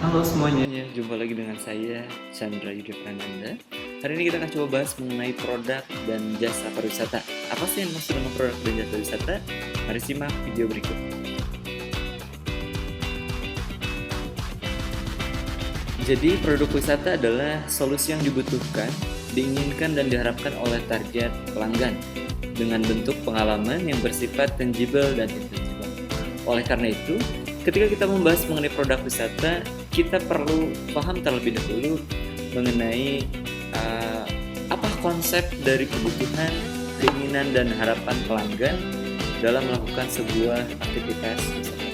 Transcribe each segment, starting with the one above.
Halo semuanya, jumpa lagi dengan saya Chandra Yudi Prananda. Hari ini kita akan coba bahas mengenai produk dan jasa pariwisata. Apa sih yang maksud dengan produk dan jasa pariwisata? Mari simak video berikut. Jadi produk wisata adalah solusi yang dibutuhkan, diinginkan dan diharapkan oleh target pelanggan dengan bentuk pengalaman yang bersifat tangible dan intangible. Oleh karena itu, ketika kita membahas mengenai produk wisata, kita perlu paham terlebih dahulu mengenai apa konsep dari kebutuhan, keinginan, dan harapan pelanggan dalam melakukan sebuah aktivitas wisata.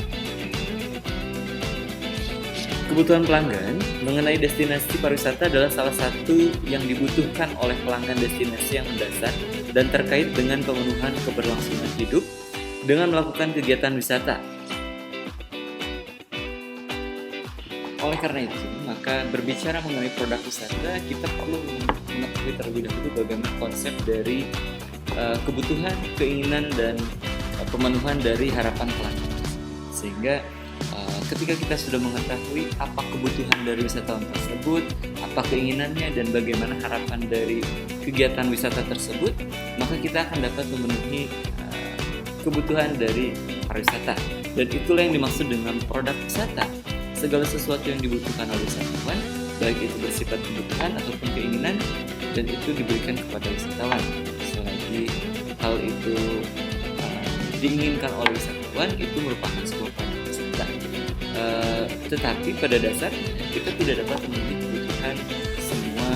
Kebutuhan pelanggan mengenai destinasi pariwisata adalah salah satu yang dibutuhkan oleh pelanggan destinasi yang mendasar dan terkait dengan pemenuhan keberlangsungan hidup dengan melakukan kegiatan wisata. Oleh karena itu, maka berbicara mengenai produk wisata, kita perlu mengetahui terlebih dahulu bagaimana konsep dari kebutuhan, keinginan, dan pemenuhan dari harapan pelanggan. Sehingga ketika kita sudah mengetahui apa kebutuhan dari wisatawan tersebut, apa keinginannya, dan bagaimana harapan dari kegiatan wisata tersebut, maka kita akan dapat memenuhi kebutuhan dari pariwisata. Dan itulah yang dimaksud dengan produk wisata. Segala sesuatu yang dibutuhkan oleh wisatawan, baik itu bersifat kebutuhan ataupun keinginan, dan itu diberikan kepada wisatawan. Selagi hal itu diinginkan oleh wisatawan, itu merupakan sebuah produk wisata. Tetapi pada dasarnya kita tidak dapat memenuhi kebutuhan semua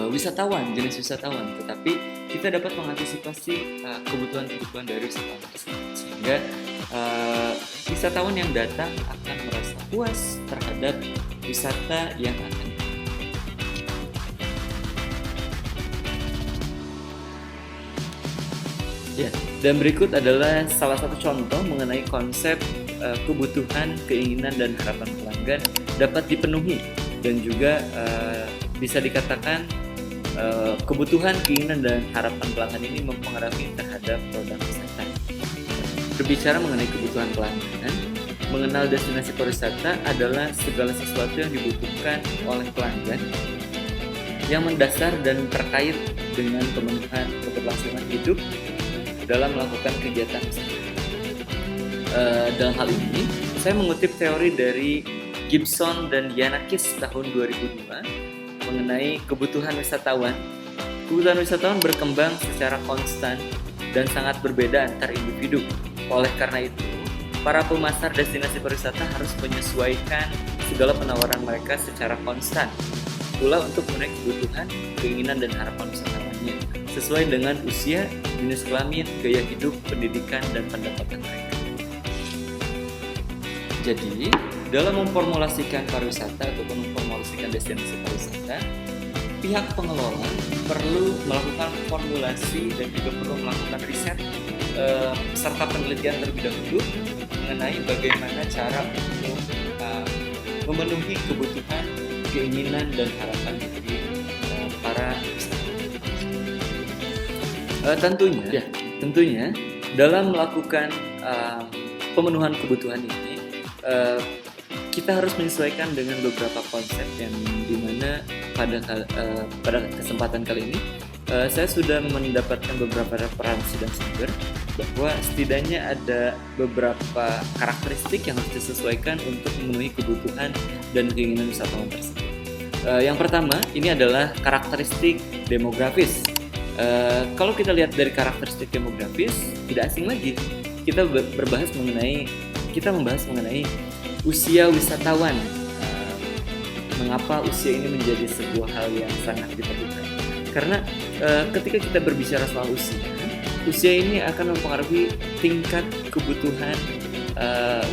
wisatawan, jenis wisatawan, tetapi kita dapat mengantisipasi kebutuhan-kebutuhan dari wisatawan tersebut, sehingga wisatawan yang datang akan merasa puas terhadap wisata yang akan ya. Dan berikut adalah salah satu contoh mengenai konsep kebutuhan, keinginan, dan harapan pelanggan dapat dipenuhi, dan juga bisa dikatakan kebutuhan, keinginan, dan harapan pelanggan ini mempengaruhi terhadap produk wisata. Berbicara mengenai kebutuhan pelanggan, mengenal destinasi pariwisata adalah segala sesuatu yang dibutuhkan oleh pelanggan yang mendasar dan terkait dengan pemenuhan keberlangsungan hidup dalam melakukan kegiatan wisata. Dalam hal ini, saya mengutip teori dari Gibson dan Yanakis tahun 2002 mengenai kebutuhan wisatawan. Kebutuhan wisatawan berkembang secara konstan dan sangat berbeda antar individu. Oleh karena itu, para pemasar destinasi pariwisata harus menyesuaikan segala penawaran mereka secara konstan, pula untuk memenuhi kebutuhan, keinginan, dan harapan wisatawannya sesuai dengan usia, jenis kelamin, gaya hidup, pendidikan, dan pendapatan mereka. Jadi, dalam memformulasikan pariwisata ataupun memformulasikan destinasi pariwisata, pihak pengelola perlu melakukan formulasi dan juga perlu melakukan riset serta penelitian terlebih dahulu mengenai bagaimana cara untuk memenuhi kebutuhan, keinginan, dan harapan dari para wisatawan. Tentunya dalam melakukan pemenuhan kebutuhan ini, kita harus menyesuaikan dengan beberapa konsep yang dimana pada kesempatan kali ini saya sudah mendapatkan beberapa referensi dan sumber bahwa setidaknya ada beberapa karakteristik yang harus disesuaikan untuk memenuhi kebutuhan dan keinginan wisatawan tersebut. Yang pertama, ini adalah karakteristik demografis. Kalau kita lihat dari karakteristik demografis, tidak asing lagi kita membahas mengenai usia wisatawan. Mengapa usia ini menjadi sebuah hal yang sangat diperlukan? Karena ketika kita berbicara soal usia ini akan mempengaruhi tingkat kebutuhan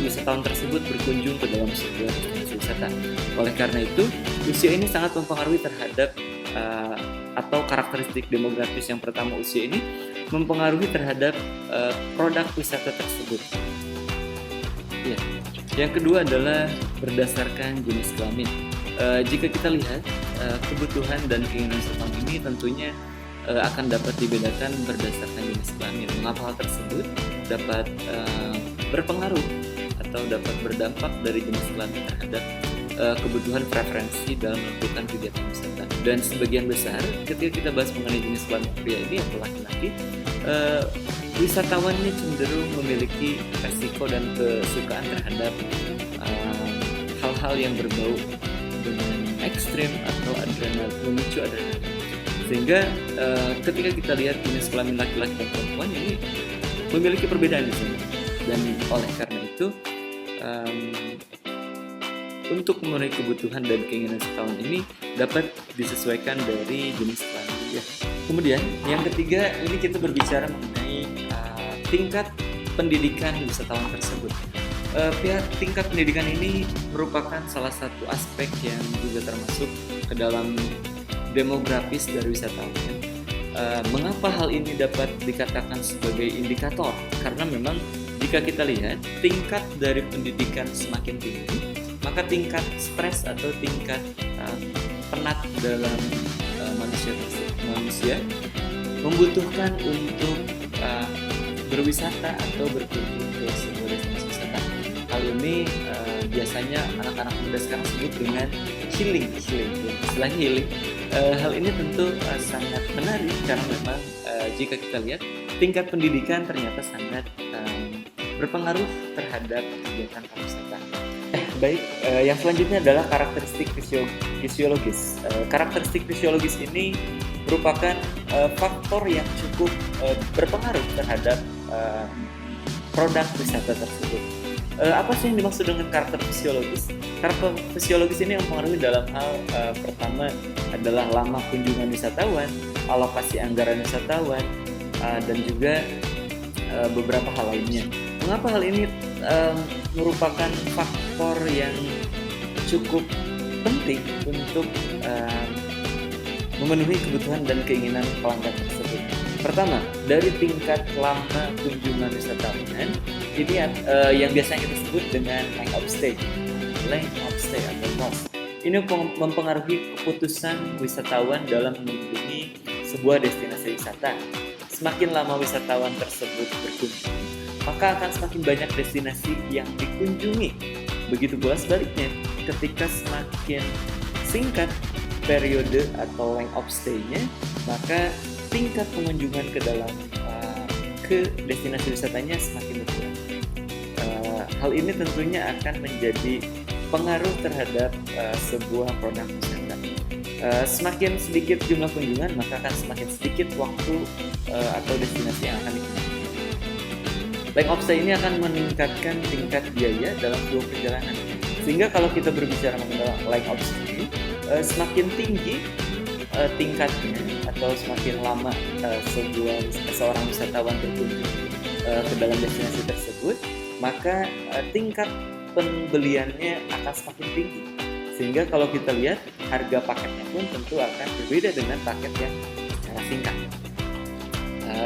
wisatawan tersebut berkunjung ke dalam sebuah destinasi wisata. Oleh karena itu, usia ini sangat mempengaruhi terhadap atau karakteristik demografis yang pertama, usia ini mempengaruhi terhadap produk wisata tersebut. Ya. Yang kedua adalah berdasarkan jenis kelamin. Jika kita lihat kebutuhan dan keinginan wisatawan ini tentunya akan dapat dibedakan berdasarkan jenis kelamin. Mengapa hal tersebut dapat berpengaruh atau dapat berdampak dari jenis kelamin terhadap kebutuhan preferensi dalam melakukan kegiatan wisata. Dan sebagian besar ketika kita bahas mengenai jenis kelamin pria ini atau laki-laki, wisatawannya cenderung memiliki resiko dan kesukaan terhadap hal-hal yang berbau dengan ekstrim atau memicu adrenalin. Sehingga ketika kita lihat jenis kelamin laki-laki dan perempuan ini memiliki perbedaan di sini. Dan oleh karena itu untuk memenuhi kebutuhan dan keinginan wisatawan ini dapat disesuaikan dari jenis kelamin. Ya. Kemudian yang ketiga, ini kita berbicara mengenai tingkat pendidikan wisatawan tersebut. Tingkat pendidikan ini merupakan salah satu aspek yang juga termasuk ke dalam demografis dari wisatawan. Mengapa hal ini dapat dikatakan sebagai indikator? Karena memang jika kita lihat tingkat dari pendidikan semakin tinggi, maka tingkat stres atau tingkat penat dalam manusia membutuhkan untuk berwisata atau berkunjung ke sebuah destinasi wisata. Hal ini biasanya anak-anak muda sekarang sebut dengan healing. Istilah healing. Hal ini tentu sangat menarik karena memang jika kita lihat tingkat pendidikan ternyata sangat berpengaruh terhadap kegiatan pariwisata. Baik, yang selanjutnya adalah karakteristik fisiologis. Karakteristik fisiologis ini merupakan faktor yang cukup berpengaruh terhadap produk wisata tersebut. Apa sih yang dimaksud dengan karakter fisiologis? Karakter fisiologis ini mempengaruhi dalam hal pertama adalah lama kunjungan wisatawan, alokasi anggaran wisatawan, dan juga beberapa hal lainnya. Mengapa hal ini merupakan faktor yang cukup penting untuk memenuhi kebutuhan dan keinginan pelanggan tersebut? Pertama, dari tingkat lama kunjungan wisatawan, ini yang biasanya kita sebut dengan length of stay atau cost. Ini mempengaruhi keputusan wisatawan dalam mengunjungi sebuah destinasi wisata. Semakin lama wisatawan tersebut berkunjung, maka akan semakin banyak destinasi yang dikunjungi. Begitu pula sebaliknya, ketika semakin singkat periode atau length of stay-nya, maka tingkat pengunjungan ke destinasi wisatanya semakin berkurang. Hal ini tentunya akan menjadi pengaruh terhadap sebuah produk wisata. Semakin sedikit jumlah kunjungan, maka akan semakin sedikit waktu atau destinasi yang akan dikunjungi. Length of stay ini akan meningkatkan tingkat biaya dalam sebuah perjalanan. Sehingga kalau kita berbicara mengenai length of stay, semakin tinggi tingkatnya atau semakin lama seorang wisatawan berkunjung ke dalam destinasi tersebut, maka tingkat pembeliannya akan semakin tinggi. Sehingga kalau kita lihat harga paketnya pun tentu akan berbeda dengan paket yang secara singkat.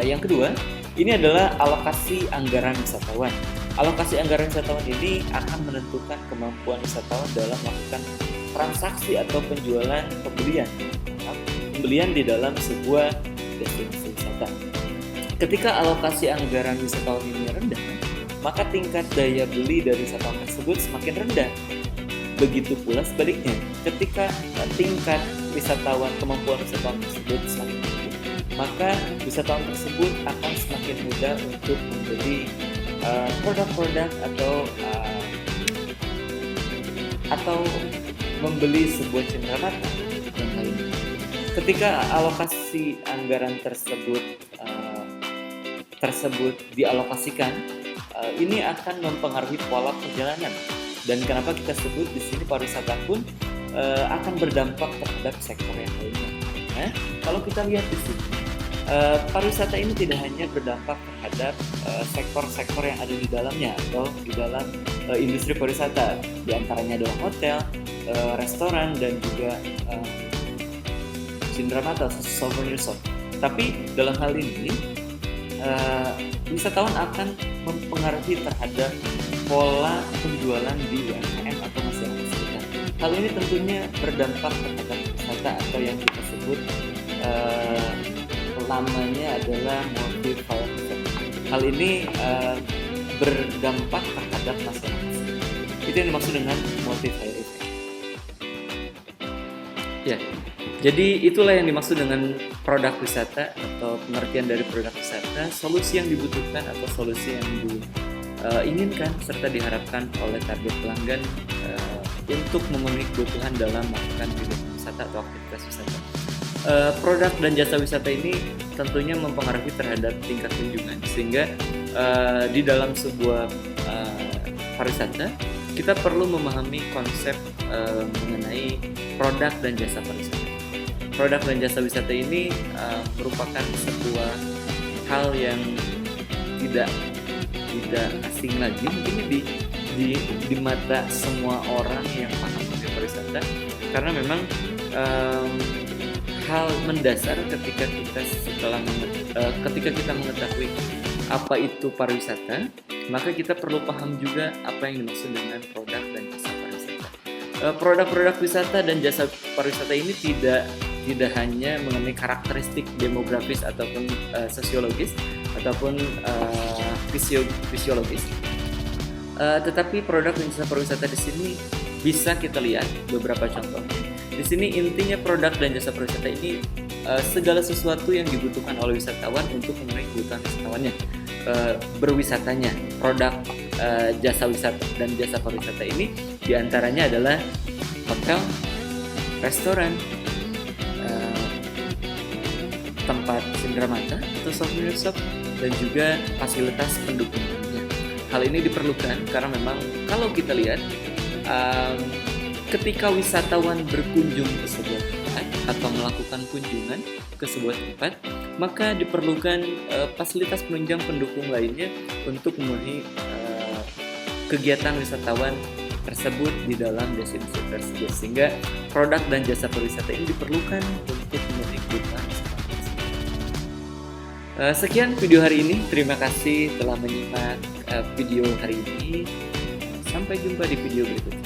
Yang kedua, ini adalah alokasi anggaran wisatawan. Alokasi anggaran wisatawan ini akan menentukan kemampuan wisatawan dalam melakukan transaksi atau pembelian di dalam sebuah destinasi wisata. Ketika alokasi anggaran wisatawan ini rendah, maka tingkat daya beli dari wisatawan tersebut semakin rendah. Begitu pula sebaliknya, ketika tingkat kemampuan wisatawan tersebut semakin tinggi, maka wisatawan tersebut akan semakin mudah untuk membeli produk-produk atau membeli sebuah cenderamata dan lainnya. Ketika alokasi anggaran tersebut dialokasikan, ini akan mempengaruhi pola perjalanan. Dan kenapa kita sebut di sini pariwisata pun akan berdampak terhadap sektor yang lainnya. Nah, kalau kita lihat di sini, pariwisata ini tidak hanya berdampak terhadap sektor-sektor yang ada di dalamnya atau di dalam industri pariwisata, di antaranya adalah hotel, restoran, dan juga cenderamata atau souvenir shop. Tapi dalam hal ini, wisatawan akan mempengaruhi terhadap pola penjualan di UMKM atau masyarakat sekitar. Hal ini tentunya berdampak terhadap wisata atau yang kita sebut namanya adalah multiplier effect. Hal ini berdampak terhadap masyarakat. Itu yang dimaksud dengan multiplier effect. Ya, jadi itulah yang dimaksud dengan produk wisata atau pengertian dari produk wisata, solusi yang dibutuhkan atau solusi yang diinginkan serta diharapkan oleh target pelanggan untuk memenuhi kebutuhan dalam melakukan kegiatan wisata atau aktivitas wisata. Produk dan jasa wisata ini tentunya mempengaruhi terhadap tingkat kunjungan, sehingga di dalam sebuah pariwisata kita perlu memahami konsep mengenai produk dan jasa pariwisata. Produk dan jasa wisata ini merupakan sebuah hal yang tidak asing lagi, mungkin di mata semua orang yang paham dunia pariwisata, karena memang hal mendasar ketika kita mengetahui apa itu pariwisata, maka kita perlu paham juga apa yang dimaksud dengan produk dan jasa pariwisata. Produk-produk wisata dan jasa pariwisata ini tidak hanya mengenai karakteristik demografis ataupun sosiologis ataupun fisiologis, tetapi produk dan jasa pariwisata di sini bisa kita lihat beberapa contoh. Di sini intinya produk dan jasa pariwisata ini segala sesuatu yang dibutuhkan oleh wisatawan untuk memenuhi kebutuhan wisatawannya, berwisatanya. Produk jasa wisata dan jasa pariwisata ini diantaranya adalah hotel, restoran, tempat cenderamata atau souvenir shop, dan juga fasilitas pendukung lainnya. Hal ini diperlukan karena memang kalau kita lihat ketika wisatawan berkunjung ke sebuah tempat atau melakukan kunjungan ke sebuah tempat, maka diperlukan fasilitas penunjang pendukung lainnya untuk memenuhi kegiatan wisatawan tersebut di dalam destinasi tersebut, sehingga produk dan jasa pariwisata ini diperlukan untuk memenuhi kebutuhan wisatawan. Sekian video hari ini, terima kasih telah menyimak video hari ini. Sampai jumpa di video berikutnya.